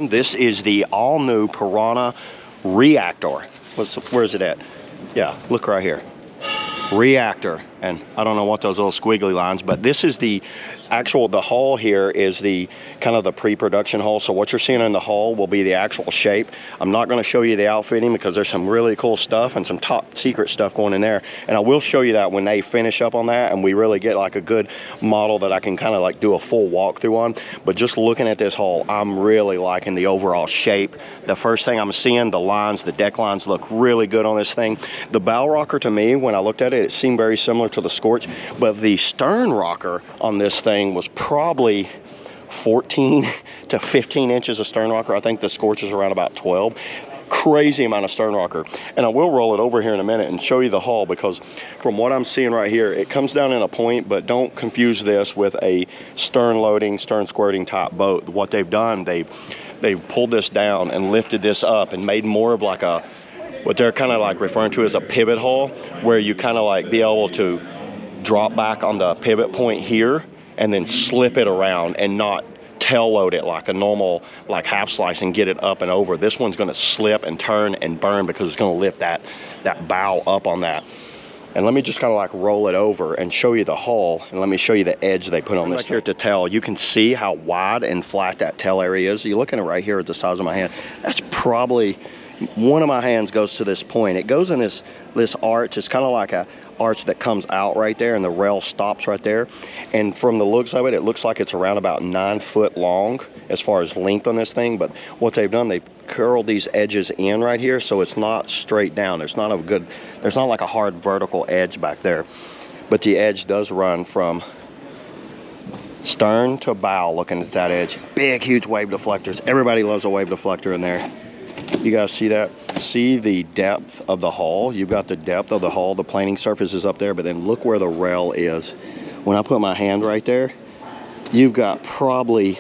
This is the all-new Pyranha ReactR. Where's it at? Yeah, look right here. ReactR, and I don't know what those little squiggly lines, but this is the hull here is the kind of the pre-production hull. So what you're seeing in the hull will be the actual shape. I'm not going to show you the outfitting because there's some really cool stuff and some top secret stuff going in there, and I will show you that when they finish up on that and we really get like a good model that I can kind of like do a full walkthrough on. But just looking at this hull, I'm really liking the overall shape. The first thing I'm seeing, the lines, the deck lines look really good on this thing. The bow rocker, to me, when I looked at it, it seemed very similar to the Scorch, but the stern rocker on this thing was probably 14 to 15 inches of stern rocker. I think the Scorch is around about 12. Crazy amount of stern rocker. And I will roll it over here in a minute and show you the hull, because from what I'm seeing right here, it comes down in a point, but don't confuse this with a stern loading, stern squirting type boat. What they've done, they pulled this down and lifted this up and made more of like a, what they're kind of like referring to as a pivot hull, where you kind of like be able to drop back on the pivot point here and then slip it around and not tail load it like a normal like half slice and get it up and over. This one's going to slip and turn and burn because it's going to lift that bow up on that. And let me just kind of like roll it over and show you the hull, and let me show you the edge they put on this. Right here at the tail, you can see how wide and flat that tail area is. You're looking at it right here at the size of my hand. That's probably, one of my hands goes to this point. It goes in this arch. It's kind of like a arch that comes out right there, and the rail stops right there. And from the looks of it, it looks like it's around about 9 foot long as far as length on this thing. But what they've done, they've curled these edges in right here, so it's not straight down. There's not like a hard vertical edge back there, but the edge does run from stern to bow. Looking at that edge, big huge wave deflectors. Everybody loves a wave deflector in there. You guys see that? See the depth of the hull? You've got the depth of the hull. The planing surface is up there, but then look where the rail is. When I put my hand right there, you've got probably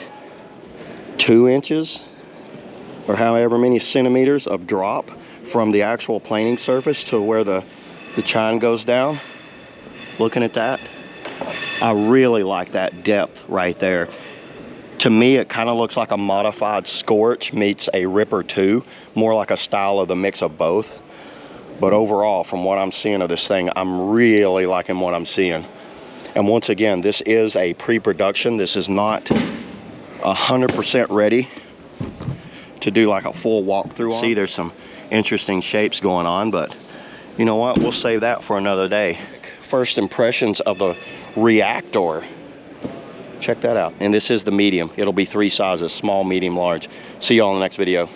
2 inches or however many centimeters of drop from the actual planing surface to where the chine goes down. Looking at that, I really like that depth right there. To me, it kind of looks like a modified Scorch meets a Ripper 2, more like a style of the mix of both. But overall, from what I'm seeing of this thing, I'm really liking what I'm seeing. And once again, this is a pre-production. This is not 100% ready to do like a full walkthrough on. See, there's some interesting shapes going on, but you know what? We'll save that for another day. First impressions of the ReactR. Check that out. And this is the medium. It'll be 3 sizes: small, medium, large. See y'all in the next video.